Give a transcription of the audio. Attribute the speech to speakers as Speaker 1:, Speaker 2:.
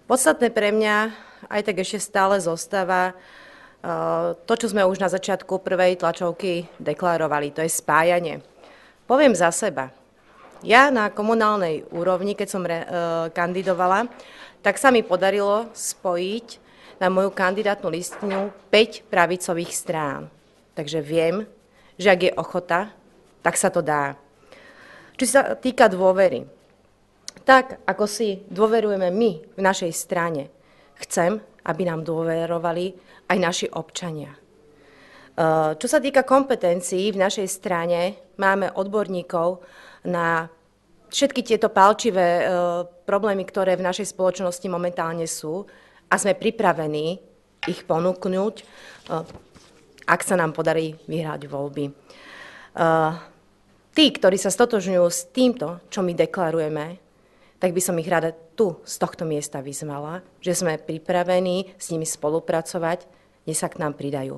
Speaker 1: Podstatné pre mňa aj tak ešte stále zostáva to, čo sme už na začiatku prvej tlačovky deklarovali, to je spájanie. Poviem za seba. Ja na komunálnej úrovni, keď som kandidovala, tak sa mi podarilo spojiť na moju kandidátnu listinu 5 pravicových strán. Takže viem, že ak je ochota, tak sa to dá. Čo sa týka dôvery, tak ako si dôverujeme my v našej strane, chcem, aby nám dôverovali aj naši občania. Čo sa týka kompetencií, v našej strane máme odborníkov na všetky tieto pálčivé problémy, ktoré v našej spoločnosti momentálne sú, a sme pripravení ich ponúknuť, ak sa nám podarí vyhrať voľby. Tí, ktorí sa stotožňujú s týmto, čo my deklarujeme, tak by som ich rada tu z tohto miesta vyzvala, že sme pripravení s nimi spolupracovať, nech sa k nám pridajú.